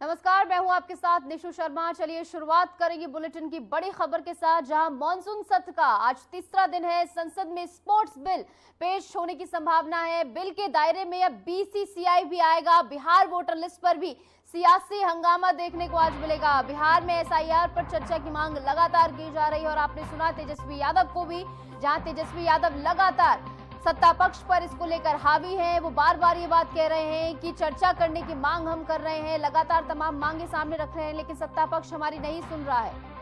नमस्कार, मैं हूं आपके साथ निशु शर्मा। चलिए शुरुआत करेंगे बुलेटिन की बड़ी खबर के साथ, जहां मॉनसून सत्र का आज तीसरा दिन है। संसद में स्पोर्ट्स बिल पेश होने की संभावना है। बिल के दायरे में अब बीसीसीआई भी आएगा। बिहार वोटर लिस्ट पर भी सियासी हंगामा देखने को आज मिलेगा। बिहार में एसआईआर पर चर्चा की मांग लगातार की जा रही है और आपने सुना तेजस्वी यादव को भी, जहां तेजस्वी यादव लगातार सत्ता पक्ष पर इसको लेकर हावी है। वो बार बार ये बात कह रहे हैं कि चर्चा करने की मांग हम कर रहे हैं, लगातार तमाम मांगे सामने रख रहे हैं, लेकिन सत्ता पक्ष हमारी नहीं सुन रहा है।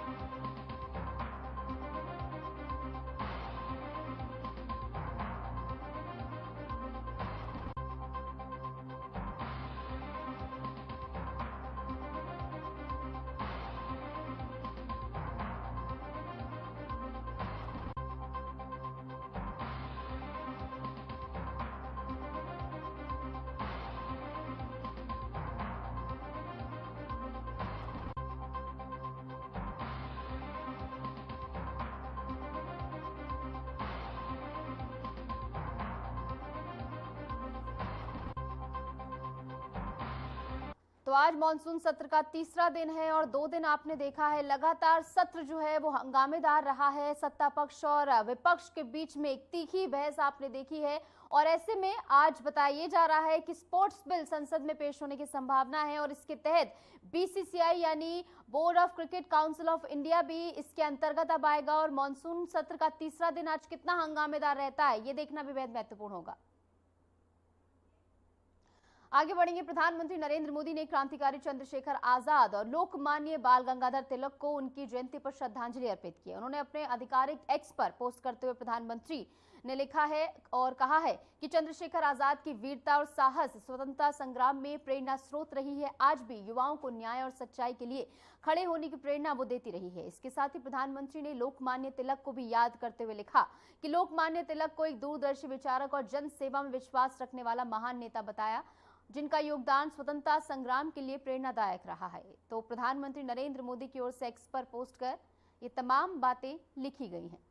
तो आज मॉनसून सत्र का तीसरा दिन है और 2 दिन आपने देखा है लगातार सत्र जो है वो हंगामेदार रहा है। सत्ता पक्ष और विपक्ष के बीच में एक तीखी बहस आपने देखी है और ऐसे में आज बताया जा रहा है कि स्पोर्ट्स बिल संसद में पेश होने की संभावना है और इसके तहत बीसीसीआई यानी board of cricket council of India भी इसके अंतर्गत अब आएगा। और मॉनसून सत्र का तीसरा दिन आज कितना हंगामेदार रहता है, ये देखना भी बेहद महत्वपूर्ण होगा। आगे बढ़ेंगे। प्रधानमंत्री नरेंद्र मोदी ने क्रांतिकारी चंद्रशेखर आजाद और लोकमान्य बाल गंगाधर तिलक को उनकी जयंती पर श्रद्धांजलि अर्पित की है। उन्होंने अपने आधिकारिक एक्स पर पोस्ट करते हुए प्रधानमंत्री ने लिखा है और कहा है कि चंद्रशेखर आजाद की वीरता और साहस स्वतंत्रता संग्राम में प्रेरणा स्रोत रही है। आज भी युवाओं को न्याय और सच्चाई के लिए खड़े होने की प्रेरणा वो देती रही है। इसके साथ ही प्रधानमंत्री ने लोकमान्य तिलक को भी याद करते हुए लिखा कि लोकमान्य तिलक को एक दूरदर्शी विचारक और जन सेवा में विश्वास रखने वाला महान नेता बताया, जिनका योगदान स्वतंत्रता संग्राम के लिए प्रेरणादायक रहा है। तो प्रधानमंत्री नरेंद्र मोदी की ओर से एक्स पर पोस्ट कर ये तमाम बातें लिखी गई हैं।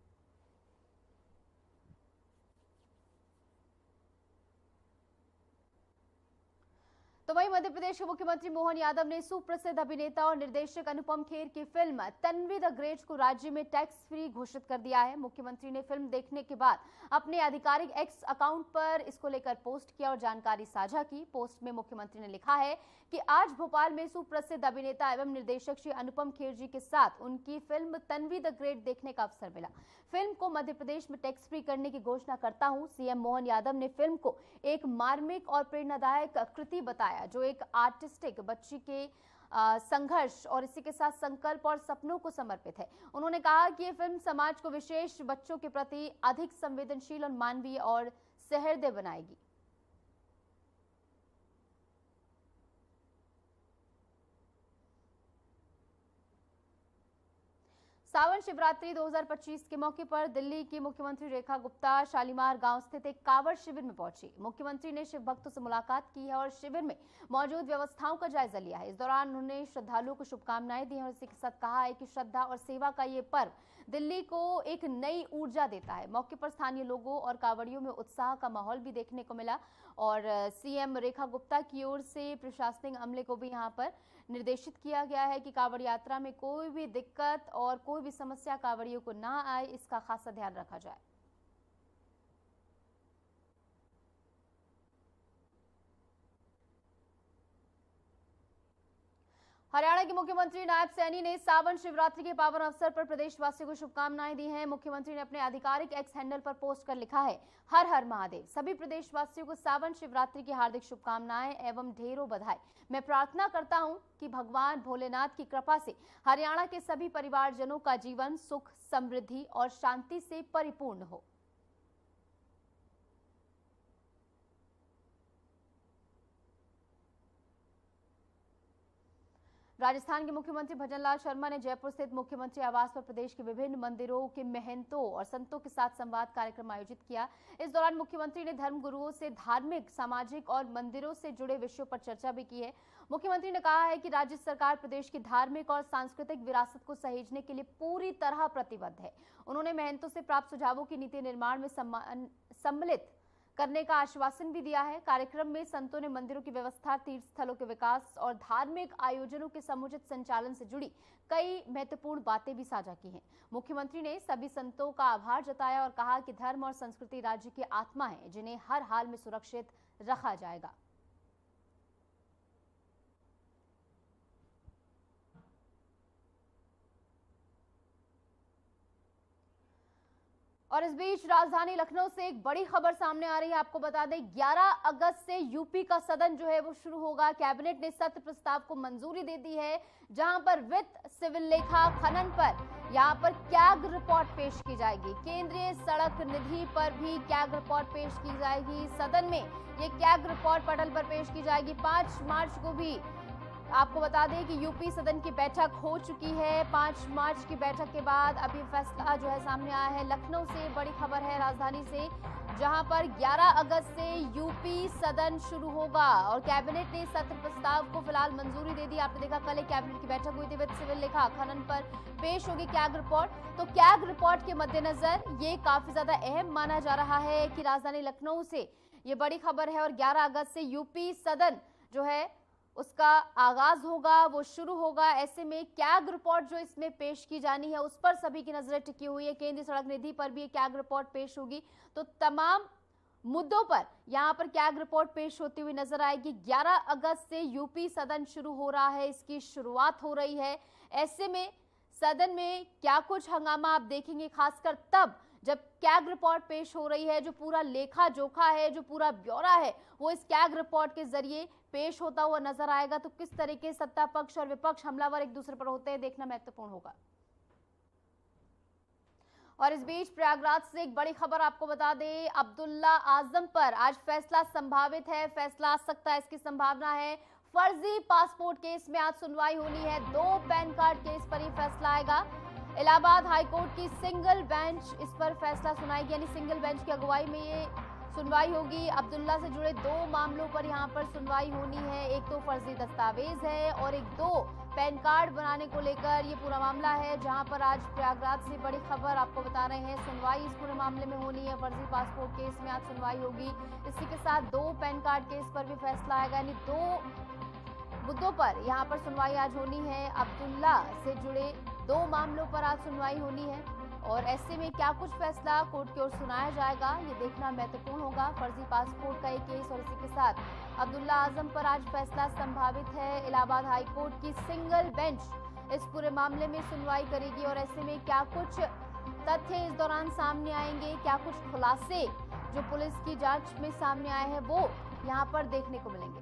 तो वहीं मध्य प्रदेश के मुख्यमंत्री मोहन यादव ने सुप्रसिद्ध अभिनेता और निर्देशक अनुपम खेर की फिल्म तन्वी द ग्रेट को राज्य में टैक्स फ्री घोषित कर दिया है। मुख्यमंत्री ने फिल्म देखने के बाद अपने आधिकारिक एक्स अकाउंट पर इसको लेकर पोस्ट किया और जानकारी साझा की। पोस्ट में मुख्यमंत्री ने लिखा है कि आज भोपाल में सुप्रसिद्ध अभिनेता एवं निर्देशक श्री अनुपम खेर जी के साथ उनकी फिल्म तन्वी द ग्रेट देखने का अवसर मिला। फिल्म को मध्य प्रदेश में टैक्स फ्री करने की घोषणा करता हूं। सीएम मोहन यादव ने फिल्म को एक मार्मिक और प्रेरणादायक कृति बताया, जो एक आर्टिस्टिक बच्ची के संघर्ष और इसी के साथ संकल्प और सपनों को समर्पित है। उन्होंने कहा कि ये फिल्म समाज को विशेष बच्चों के प्रति अधिक संवेदनशील और मानवीय और सहृदय बनाएगी। सावन शिवरात्रि 2025 के मौके पर दिल्ली की मुख्यमंत्री रेखा गुप्ता शालीमार गांव स्थित एक कांवड़ शिविर में पहुंची। मुख्यमंत्री ने शिव भक्तों से मुलाकात की है और शिविर में मौजूद व्यवस्थाओं का जायजा लिया है। इस दौरान उन्होंने श्रद्धालुओं को शुभकामनाएं दी और इसी के साथ कहा है कि श्रद्धा और सेवा का ये पर्व दिल्ली को एक नई ऊर्जा देता है। मौके पर स्थानीय लोगों और कांवड़ियों में उत्साह का माहौल भी देखने को मिला और सीएम रेखा गुप्ता की ओर से प्रशासनिक अमले को भी यहां पर निर्देशित किया गया है कि कांवड़ यात्रा में कोई भी दिक्कत और कोई भी समस्या कांवड़ियों को ना आए, इसका खासा ध्यान रखा जाए। हरियाणा के मुख्यमंत्री नायब सैनी ने सावन शिवरात्रि के पावन अवसर पर प्रदेशवासियों को शुभकामनाएं दी हैं। मुख्यमंत्री ने अपने आधिकारिक एक्स हैंडल पर पोस्ट कर लिखा है, हर हर महादेव। सभी प्रदेशवासियों को सावन शिवरात्रि की हार्दिक शुभकामनाएं एवं ढेरों बधाई। मैं प्रार्थना करता हूं कि भगवान भोलेनाथ की कृपा से हरियाणा के सभी परिवारजनों का जीवन सुख, समृद्धि और शांति से परिपूर्ण हो। राजस्थान के मुख्यमंत्री भजनलाल शर्मा ने जयपुर स्थित मुख्यमंत्री आवास पर प्रदेश के विभिन्न मंदिरों के महंतों और संतों के साथ संवाद कार्यक्रम आयोजित किया। इस दौरान मुख्यमंत्री ने धर्मगुरुओं से धार्मिक, सामाजिक और मंदिरों से जुड़े विषयों पर चर्चा भी की है। मुख्यमंत्री ने कहा है कि राज्य सरकार प्रदेश की धार्मिक और सांस्कृतिक विरासत को सहेजने के लिए पूरी तरह प्रतिबद्ध है। उन्होंने महंतों से प्राप्त सुझावों की नीति निर्माण में सम्मिलित करने का आश्वासन भी दिया है। कार्यक्रम में संतों ने मंदिरों की व्यवस्था, तीर्थ स्थलों के विकास और धार्मिक आयोजनों के समुचित संचालन से जुड़ी कई महत्वपूर्ण बातें भी साझा की हैं। मुख्यमंत्री ने सभी संतों का आभार जताया और कहा कि धर्म और संस्कृति राज्य की आत्मा है, जिन्हें हर हाल में सुरक्षित रखा जाएगा। और इस बीच राजधानी लखनऊ से एक बड़ी खबर सामने आ रही है। आपको बता दें 11 अगस्त से यूपी का सदन जो है वो शुरू होगा। कैबिनेट ने सत्र प्रस्ताव को मंजूरी दे दी है, जहां पर वित्त, सिविल लेखा, खनन पर यहां पर कैग रिपोर्ट पेश की जाएगी। केंद्रीय सड़क निधि पर भी कैग रिपोर्ट पेश की जाएगी। सदन में ये कैग रिपोर्ट पटल पर पेश की जाएगी। 5 मार्च को भी आपको बता दें कि यूपी सदन की बैठक हो चुकी है। 5 मार्च की बैठक के बाद अभी फैसला जो है सामने आया है। लखनऊ से बड़ी खबर है, राजधानी से, जहां पर 11 अगस्त से यूपी सदन शुरू होगा और कैबिनेट ने सत्र प्रस्ताव को फिलहाल मंजूरी दे दी। आपने देखा कल एक कैबिनेट की बैठक हुई थी। वित्त, सिविल लेखा, खनन पर पेश होगी कैग रिपोर्ट। तो कैग रिपोर्ट के मद्देनजर ये काफी ज्यादा अहम माना जा रहा है कि राजधानी लखनऊ से ये बड़ी खबर है और 11 अगस्त से यूपी सदन जो है उसका आगाज होगा, वो शुरू होगा। ऐसे में कैग रिपोर्ट जो इसमें पेश की जानी है उस पर सभी की नजरें टिकी हुई है। केंद्रीय सड़क निधि पर भी एक कैग रिपोर्ट पेश होगी। तो तमाम मुद्दों पर यहां पर कैग रिपोर्ट पेश होती हुई नजर आएगी। 11 अगस्त से यूपी सदन शुरू हो रहा है, इसकी शुरुआत हो रही है। ऐसे में सदन में क्या कुछ हंगामा आप देखेंगे, खासकर तब जब कैग रिपोर्ट पेश हो रही है। जो पूरा लेखा जोखा है, जो पूरा ब्यौरा है, वो इस कैग रिपोर्ट के जरिए पेश होता हुआ नजर आएगा। तो किस तरीके सत्ता पक्ष और विपक्ष हमलावर एक दूसरे पर होते हैं, देखना महत्वपूर्ण होगा। और इस बीच प्रयागराज से एक बड़ी खबर आपको बता दें, अब्दुल्ला आजम पर आज फैसला संभावित है, फैसला आ सकता है, इसकी संभावना है। फर्जी पासपोर्ट केस में आज सुनवाई होनी है। 2 पैन कार्ड केस पर ही फैसला आएगा। इलाहाबाद हाईकोर्ट की सिंगल बेंच इस पर फैसला सुनाएगी, यानी सिंगल बेंच की अगुवाई में ये सुनवाई होगी। अब्दुल्ला से जुड़े 2 मामलों पर यहां पर सुनवाई होनी है। एक तो फर्जी दस्तावेज है और एक 2 पैन कार्ड बनाने को लेकर ये पूरा मामला है, जहां पर आज प्रयागराज से बड़ी खबर आपको बता रहे हैं। सुनवाई इस पूरे मामले में होनी है। फर्जी पासपोर्ट केस में आज सुनवाई होगी। इसी के साथ 2 पैन कार्ड केस पर भी फैसला आएगा, यानी 2 मुद्दों पर यहां पर सुनवाई आज होनी है। अब्दुल्ला से जुड़े 2 मामलों पर आज सुनवाई होनी है और ऐसे में क्या कुछ फैसला कोर्ट की ओर सुनाया जाएगा, ये देखना महत्वपूर्ण होगा। फर्जी पासपोर्ट का एक केस और इसी के साथ अब्दुल्ला आजम पर आज फैसला संभावित है। इलाहाबाद हाईकोर्ट की सिंगल बेंच इस पूरे मामले में सुनवाई करेगी और ऐसे में क्या कुछ तथ्य इस दौरान सामने आएंगे, क्या कुछ खुलासे जो पुलिस की जांच में सामने आए हैं वो यहाँ पर देखने को मिलेंगे।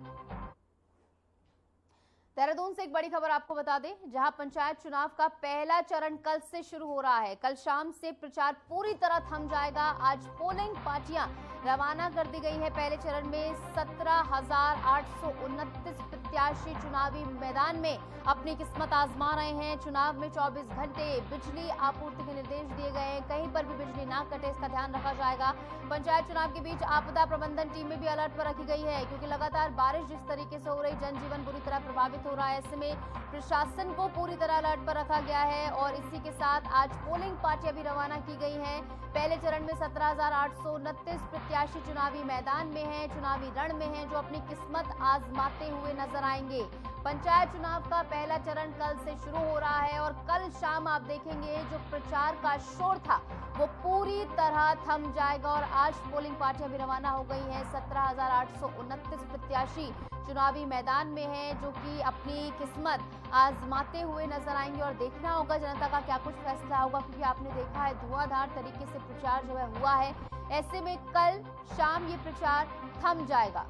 देहरादून से एक बड़ी खबर आपको बता दें, जहां पंचायत चुनाव का पहला चरण कल से शुरू हो रहा है। कल शाम से प्रचार पूरी तरह थम जाएगा। आज पोलिंग पार्टियां रवाना कर दी गई है। पहले चरण में 17,829 प्रत्याशी चुनावी मैदान में अपनी किस्मत आजमा रहे हैं। चुनाव में 24 घंटे बिजली आपूर्ति के निर्देश दिए गए हैं। कहीं पर भी बिजली ना कटे, इसका ध्यान रखा जाएगा। पंचायत चुनाव के बीच आपदा प्रबंधन टीमें भी अलर्ट पर रखी गई है, क्योंकि लगातार बारिश जिस तरीके से हो रही, जनजीवन बुरी तरह प्रभावित हो रहा है। ऐसे में प्रशासन को पूरी तरह अलर्ट पर रखा गया है और इसी के साथ आज पोलिंग पार्टियां भी रवाना की गई हैं। पहले चरण में 17,829 प्रत्याशी चुनावी मैदान में हैं, चुनावी रण में हैं, जो अपनी किस्मत आजमाते हुए नजर आएंगे। पंचायत चुनाव का पहला चरण कल से शुरू हो रहा है और कल शाम आप देखेंगे जो प्रचार का शोर था वो पूरी तरह थम जाएगा और आज पोलिंग पार्टियां भी रवाना हो गई हैं। 17,829 प्रत्याशी चुनावी मैदान में हैं, जो कि अपनी किस्मत आजमाते हुए नजर आएंगे और देखना होगा जनता का क्या कुछ फैसला होगा, क्योंकि आपने देखा है धुआंधार तरीके से प्रचार जो है हुआ है। ऐसे में कल शाम ये प्रचार थम जाएगा।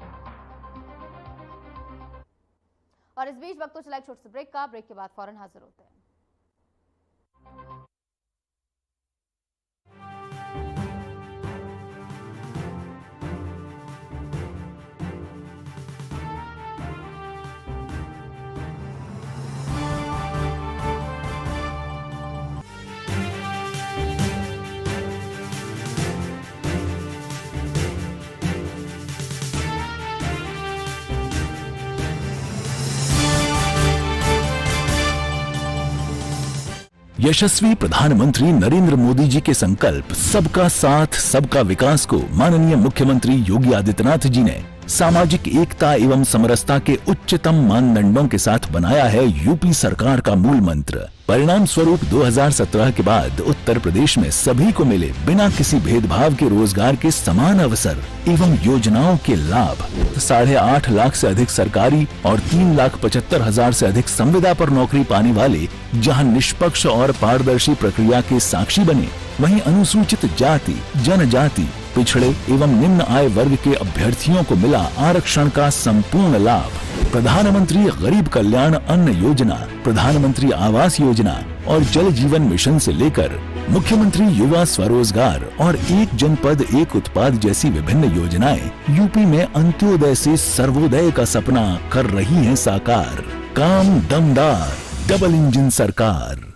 और इस बीच वक्त तो चला एक छोटे से ब्रेक का, ब्रेक के बाद फौरन हाजिर होते हैं। यशस्वी प्रधानमंत्री नरेंद्र मोदी जी के संकल्प सबका साथ सबका विकास को माननीय मुख्यमंत्री योगी आदित्यनाथ जी ने सामाजिक एकता एवं समरसता के उच्चतम मानदंडों के साथ बनाया है यूपी सरकार का मूल मंत्र। परिणाम स्वरूप 2017 के बाद उत्तर प्रदेश में सभी को मिले बिना किसी भेदभाव के रोजगार के समान अवसर एवं योजनाओं के लाभ। 8.5 लाख से अधिक सरकारी और 3,75,000 से अधिक संविदा पर नौकरी पाने वाले जहां निष्पक्ष और पारदर्शी प्रक्रिया के साक्षी बने, वहीं अनुसूचित जाति, जनजाति, पिछड़े एवं निम्न आय वर्ग के अभ्यर्थियों को मिला आरक्षण का संपूर्ण लाभ। प्रधानमंत्री गरीब कल्याण अन्न योजना, प्रधानमंत्री आवास योजना और जल जीवन मिशन से लेकर मुख्यमंत्री युवा स्वरोजगार और एक जनपद एक उत्पाद जैसी विभिन्न योजनाएं यूपी में अंत्योदय से सर्वोदय का सपना कर रही हैं साकार। काम दमदार, डबल इंजन सरकार।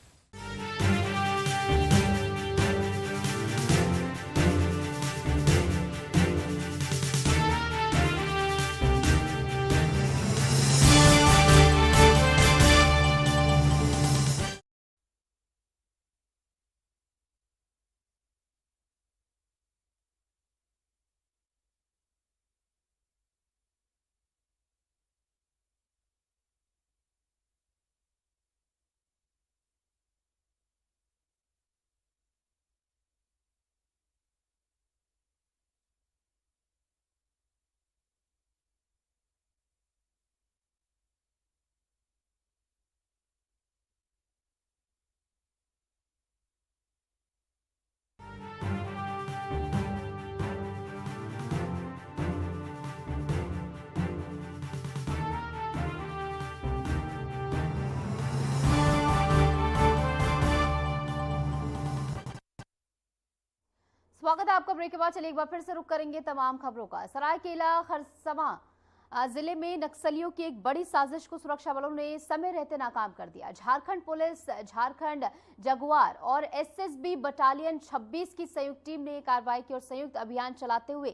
स्वागत है आपका ब्रेक के बाद। चलिए एक बार फिर से रुक करेंगे तमाम खबरों का। सरायकेला खरसावां जिले में नक्सलियों की एक बड़ी साजिश को सुरक्षा बलों ने समय रहते नाकाम कर दिया। झारखंड पुलिस, झारखंड जगुआर और एसएसबी बटालियन 26 की संयुक्त टीम ने कार्रवाई की और संयुक्त अभियान चलाते हुए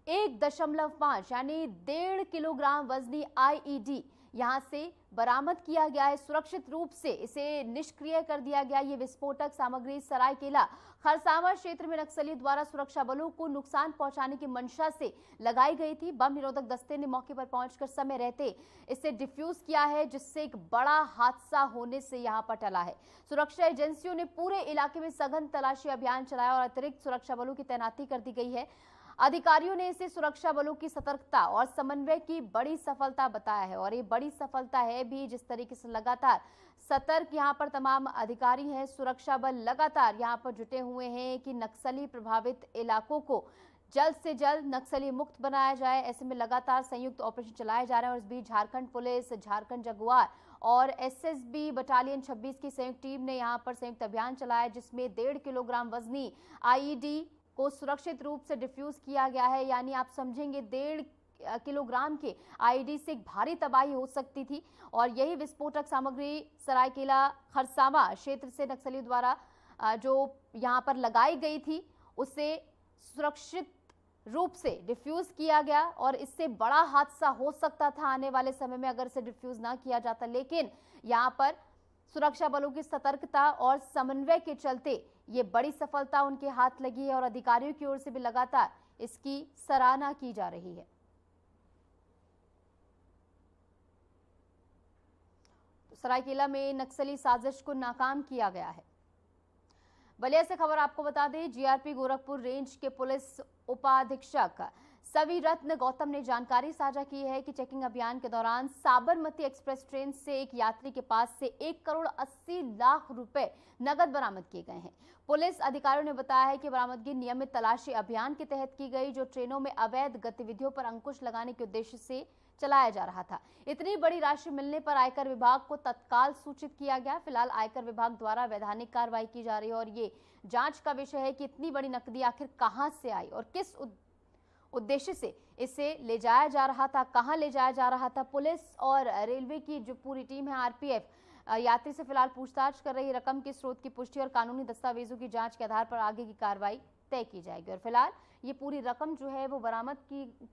1.5 यानी 1.5 किलोग्राम वजनी आईईडी यहां से बरामद किया गया है। सुरक्षित रूप से इसे निष्क्रिय कर दिया गया। ये विस्फोटक सामग्री सरायकेला खरसावां क्षेत्र में नक्सलियों द्वारा सुरक्षा बलों को नुकसान पहुंचाने की मंशा से लगाई गई थी। बम निरोधक दस्ते ने मौके पर पहुंचकर समय रहते इसे डिफ्यूज किया है, जिससे एक बड़ा हादसा होने से यहां पर टला है। सुरक्षा एजेंसियों ने पूरे इलाके में सघन तलाशी अभियान चलाया और अतिरिक्त सुरक्षा बलों की तैनाती कर दी गई है। अधिकारियों ने इसे सुरक्षा बलों की सतर्कता और समन्वय की बड़ी सफलता बताया है और ये बड़ी सफलता है भी, जिस तरीके से लगातार सतर्क यहां पर तमाम अधिकारी हैं। सुरक्षा बल लगातार यहां पर जुटे हुए हैं कि नक्सली प्रभावित इलाकों को जल्द से जल्द नक्सली मुक्त बनाया जाए। ऐसे में लगातार संयुक्त ऑपरेशन चलाए जा रहे हैं और इस बीच झारखंड पुलिस, झारखंड जगुआर और एसएसबी बटालियन 26 की संयुक्त टीम ने यहां पर संयुक्त अभियान चलाया, जिसमें 1.5 किलोग्राम वजनी आईईडी को सुरक्षित रूप से डिफ्यूज किया गया है। यानी आप समझेंगे 1.5 किलोग्राम के आईईडी से एक भारी तबाही हो सकती थी और यही विस्फोटक सामग्री सरायकेला खरसावां क्षेत्र से नक्सलियों द्वारा जो यहां पर लगाई गई थी उसे सुरक्षित रूप से डिफ्यूज किया गया और इससे बड़ा हादसा हो सकता था आने वाले समय में अगर इसे डिफ्यूज ना किया जाता। लेकिन यहां पर सुरक्षा बलों की सतर्कता और समन्वय के चलते ये बड़ी सफलता उनके हाथ लगी है और अधिकारियों की ओर से भी लगातार इसकी सराहना की जा रही है। तो सरायकेला में नक्सली साजिश को नाकाम किया गया है। बलिया से खबर आपको बता दें, जीआरपी गोरखपुर रेंज के पुलिस उपाधीक्षक सवी रत्न गौतम ने जानकारी साझा की है कि चेकिंग अभियान के दौरान साबरमती एक्सप्रेस ट्रेन से एक यात्री के पास से 1,80,00,000 रुपए नगद बरामद किए गए हैं। पुलिस अधिकारियों ने बताया है कि बरामदगी नियमित तलाशी अभियान के तहत की गई, जो ट्रेनों में अवैध गतिविधियों पर अंकुश लगाने के उद्देश्य से चलाया जा रहा था। इतनी बड़ी राशि मिलने पर आयकर विभाग को तत्काल सूचित किया गया। फिलहाल आयकर विभाग द्वारा वैधानिक कार्रवाई की जा रही है और ये जांच का विषय है कि इतनी बड़ी नकदी आखिर कहां से आई और किस उद्देश्य से इसे ले जाया जा रहा था, कहां ले जाया जा रहा था। पुलिस और रेलवे की जो पूरी टीम है, आरपीएफ, यात्री से फिलहाल पूछताछ कर रही। रकम के स्रोत की पुष्टि और कानूनी दस्तावेजों की जांच के आधार पर आगे की कार्रवाई तय की जाएगी। और फिलहाल ये पूरी रकम जो है वो बरामद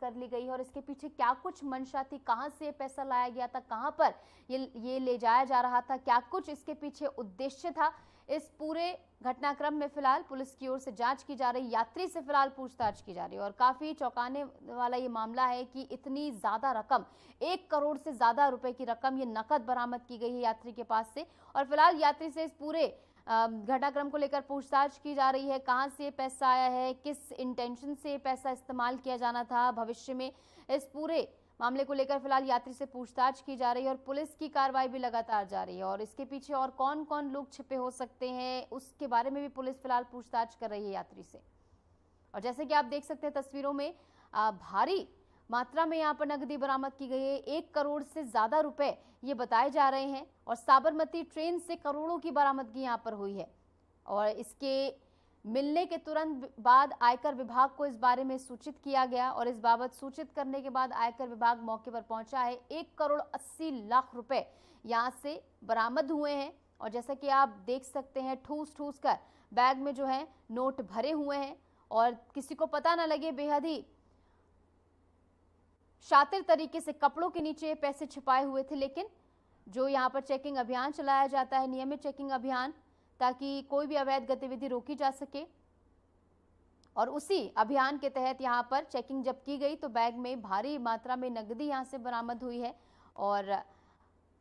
कर ली गई है और इसके पीछे क्या कुछ मंशा थी, कहां से पैसा लाया गया था, कहां पर ये ले जाया जा रहा था, क्या कुछ इसके पीछे उद्देश्य था, इस पूरे घटनाक्रम में फिलहाल पुलिस की ओर से जांच की जा रही, यात्री से फिलहाल पूछताछ की जा रही है। और काफी चौंकाने वाला ये मामला है कि इतनी ज्यादा रकम, 1 करोड़ से ज्यादा रुपए की रकम ये नकद बरामद की गई है यात्री के पास से। और फिलहाल यात्री से इस पूरे घटनाक्रम को लेकर पूछताछ की जा रही है। कहां से पैसा आया है, किस इंटेंशन से पैसा इस्तेमाल किया जाना था भविष्य में, इस पूरे मामले को लेकर फिलहाल यात्री से पूछताछ की जा रही है। और पुलिस की कार्रवाई भी लगातार जारी है। और इसके पीछे और कौन कौन लोग छिपे हो सकते हैं उसके बारे में भी पुलिस फिलहाल पूछताछ कर रही है यात्री से। और जैसे कि आप देख सकते हैं तस्वीरों में, भारी मात्रा में यहाँ पर नकदी बरामद की गई है। 1 करोड़ से ज्यादा रुपए ये बताए जा रहे हैं। और साबरमती ट्रेन से करोड़ों की बरामदगी यहाँ पर हुई है। और इसके मिलने के तुरंत बाद आयकर विभाग को इस बारे में सूचित किया गया। और इस बाबत सूचित करने के बाद आयकर विभाग मौके पर पहुंचा है। 1 करोड़ 80 लाख रुपए यहाँ से बरामद हुए हैं। और जैसा कि आप देख सकते हैं, ठूस ठूस कर बैग में जो है नोट भरे हुए हैं। और किसी को पता ना लगे, बेहद ही शातिर तरीके से कपड़ों के नीचे पैसे छिपाए हुए थे। लेकिन जो यहाँ पर चेकिंग अभियान चलाया जाता है, नियमित चेकिंग अभियान, ताकि कोई भी अवैध गतिविधि रोकी जा सके, और उसी अभियान के तहत यहाँ पर चेकिंग जब की गई तो बैग में भारी मात्रा में नकदी यहाँ से बरामद हुई है। और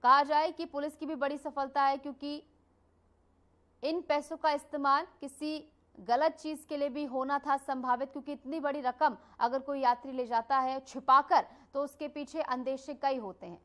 कहा जाए कि पुलिस की भी बड़ी सफलता है, क्योंकि इन पैसों का इस्तेमाल किसी गलत चीज के लिए भी होना था संभावित, क्योंकि इतनी बड़ी रकम अगर कोई यात्री ले जाता है छिपाकर तो उसके पीछे अंदेशे कई होते हैं।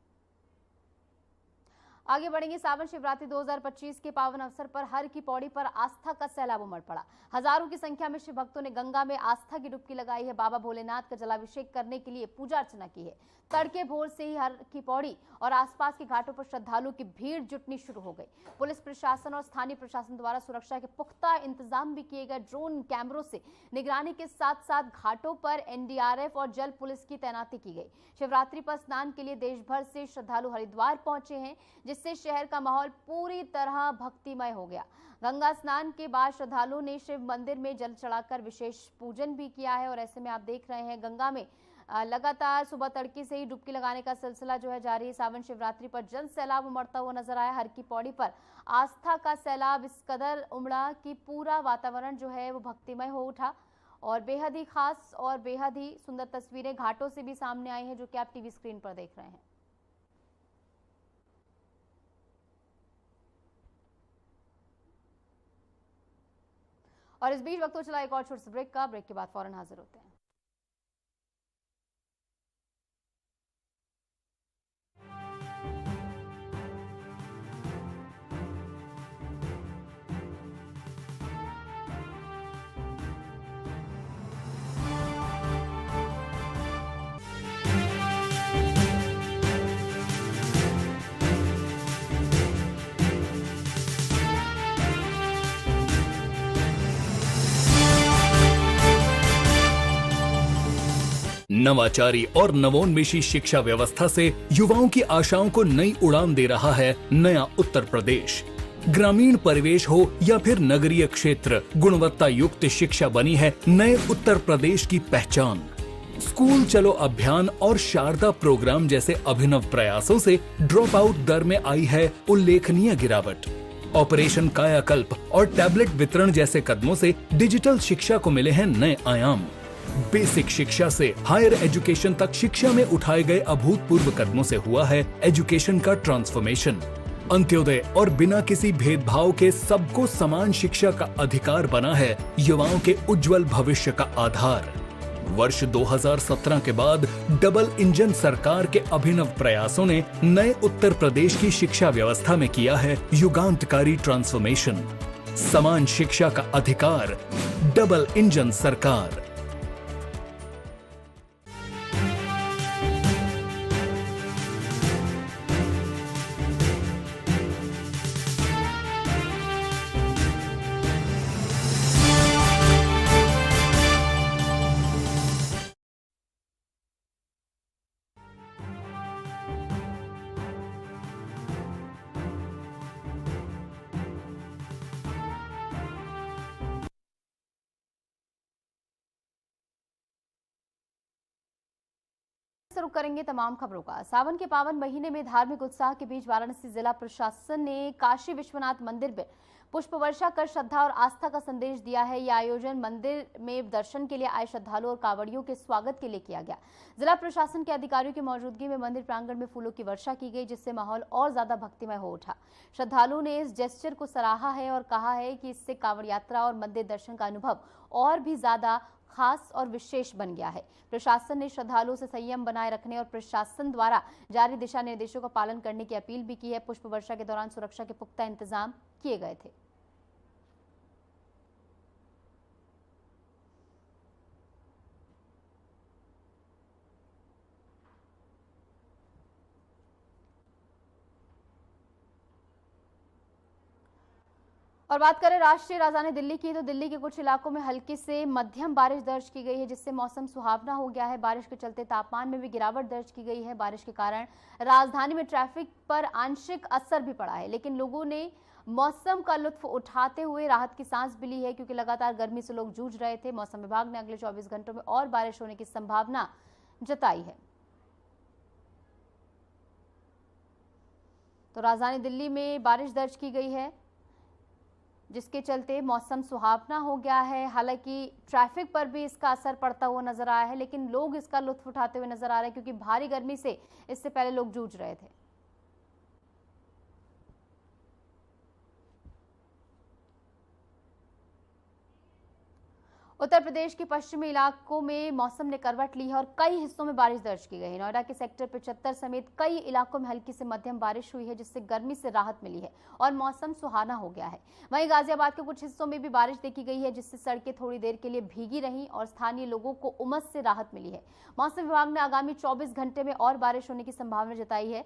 आगे बढ़ेंगे। सावन शिवरात्रि 2025 के पावन अवसर पर हर की पौड़ी पर आस्था का सैलाब उमड़ पड़ा। हजारों की संख्या में शिव भक्तों ने गंगा में आस्था की डुबकी लगाई है। बाबा भोलेनाथ का जलाभिषेक करने के लिए पूजा अर्चना की है। तड़के भोर से ही हर की पौड़ी और आसपास के घाटों पर श्रद्धालुओं की भीड़ जुटनी शुरू हो गई। पुलिस प्रशासन और स्थानीय प्रशासन द्वारा सुरक्षा के पुख्ता इंतजाम भी किए गए। ड्रोन कैमरों से निगरानी के साथ साथ घाटों पर एनडीआरएफ और जल पुलिस की तैनाती की गई। शिवरात्रि पर स्नान के लिए देश भर से श्रद्धालु हरिद्वार पहुंचे हैं, जिससे शहर का माहौल पूरी तरह भक्तिमय हो गया। गंगा स्नान के बाद श्रद्धालुओं ने शिव मंदिर में जल चढ़ाकर विशेष पूजन भी किया है। और ऐसे में आप देख रहे हैं, गंगा में लगातार सुबह तड़के से ही डुबकी लगाने का सिलसिला जो है जारी है। सावन शिवरात्रि पर जल सैलाब उमड़ता हुआ नजर आया। हर की पौड़ी पर आस्था का सैलाब इस कदर उमड़ा कि पूरा वातावरण जो है वो भक्तिमय हो उठा। और बेहद ही खास और बेहद ही सुंदर तस्वीरें घाटों से भी सामने आई हैं, जो कि आप टीवी स्क्रीन पर देख रहे हैं। और इस बीच वक्त चला एक और छोटे से ब्रेक का। ब्रेक के बाद फौरन हाजिर होते हैं। नवाचारी और नवोन्मेषी शिक्षा व्यवस्था से युवाओं की आशाओं को नई उड़ान दे रहा है नया उत्तर प्रदेश। ग्रामीण परिवेश हो या फिर नगरीय क्षेत्र, गुणवत्ता युक्त शिक्षा बनी है नए उत्तर प्रदेश की पहचान। स्कूल चलो अभियान और शारदा प्रोग्राम जैसे अभिनव प्रयासों से ड्रॉप आउट दर में आई है उल्लेखनीय गिरावट। ऑपरेशन कायाकल्प और टैबलेट वितरण जैसे कदमों से डिजिटल शिक्षा को मिले हैं नए आयाम। बेसिक शिक्षा से हायर एजुकेशन तक शिक्षा में उठाए गए अभूतपूर्व कदमों से हुआ है एजुकेशन का ट्रांसफॉर्मेशन। अंत्योदय और बिना किसी भेदभाव के सबको समान शिक्षा का अधिकार बना है युवाओं के उज्जवल भविष्य का आधार। वर्ष 2017 के बाद डबल इंजन सरकार के अभिनव प्रयासों ने नए उत्तर प्रदेश की शिक्षा व्यवस्था में किया है युगांतकारी ट्रांसफॉर्मेशन। समान शिक्षा का अधिकार, डबल इंजन सरकार। शुरू करेंगे तमाम खबरों का। सावन के पावन महीने में धार्मिक उत्साह के बीच वाराणसी जिला प्रशासन ने काशी विश्वनाथ मंदिर में पुष्प वर्षा कर श्रद्धा और आस्था का संदेश दिया है। यह आयोजन मंदिर में दर्शन के लिए आए श्रद्धालुओं और कांवड़ियों के स्वागत के लिए किया गया। जिला प्रशासन के अधिकारियों की मौजूदगी में मंदिर प्रांगण में फूलों की वर्षा की गई, जिससे माहौल और ज्यादा भक्तिमय हो उठा। श्रद्धालुओं ने इस जेस्चर को सराहा है और कहा है कि इससे कांवड़ यात्रा और मंदिर दर्शन का अनुभव और भी ज्यादा खास और विशेष बन गया है। प्रशासन ने श्रद्धालुओं से संयम बनाए रखने और प्रशासन द्वारा जारी दिशा निर्देशों का पालन करने की अपील भी की है। पुष्प वर्षा के दौरान सुरक्षा के पुख्ता इंतजाम किए गए थे। और बात करें राष्ट्रीय राजधानी दिल्ली की, तो दिल्ली के कुछ इलाकों में हल्की से मध्यम बारिश दर्ज की गई है, जिससे मौसम सुहावना हो गया है। बारिश के चलते तापमान में भी गिरावट दर्ज की गई है। बारिश के कारण राजधानी में ट्रैफिक पर आंशिक असर भी पड़ा है, लेकिन लोगों ने मौसम का लुत्फ उठाते हुए राहत की सांस भी ली है, क्योंकि लगातार गर्मी से लोग जूझ रहे थे। मौसम विभाग ने अगले 24 घंटों में और बारिश होने की संभावना जताई है। तो राजधानी दिल्ली में बारिश दर्ज की गई है, जिसके चलते मौसम सुहावना हो गया है। हालांकि ट्रैफिक पर भी इसका असर पड़ता हुआ नजर आया है, लेकिन लोग इसका लुत्फ उठाते हुए नजर आ रहे हैं, क्योंकि भारी गर्मी से इससे पहले लोग जूझ रहे थे। उत्तर प्रदेश के पश्चिमी इलाकों में मौसम ने करवट ली है और कई हिस्सों में बारिश दर्ज की गई है। नोएडा के सेक्टर 75 समेत कई इलाकों में हल्की से मध्यम बारिश हुई है, जिससे गर्मी से राहत मिली है और मौसम सुहाना हो गया है। वहीं गाजियाबाद के कुछ हिस्सों में भी बारिश देखी गई है, जिससे सड़कें थोड़ी देर के लिए भीगी रहीं और स्थानीय लोगों को उमस से राहत मिली है। मौसम विभाग ने आगामी 24 घंटे में और बारिश होने की संभावना जताई है।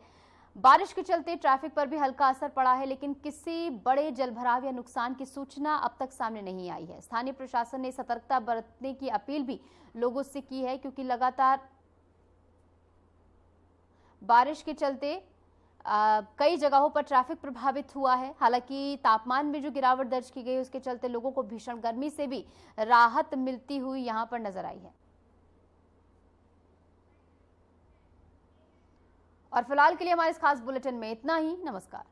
बारिश के चलते ट्रैफिक पर भी हल्का असर पड़ा है, लेकिन किसी बड़े जलभराव या नुकसान की सूचना अब तक सामने नहीं आई है। स्थानीय प्रशासन ने सतर्कता बरतने की अपील भी लोगों से की है, क्योंकि लगातार बारिश के चलते कई जगहों पर ट्रैफिक प्रभावित हुआ है। हालांकि तापमान में जो गिरावट दर्ज की गई, उसके चलते लोगों को भीषण गर्मी से भी राहत मिलती हुई यहां पर नजर आई है। और फिलहाल के लिए हमारे इस खास बुलेटिन में इतना ही। नमस्कार।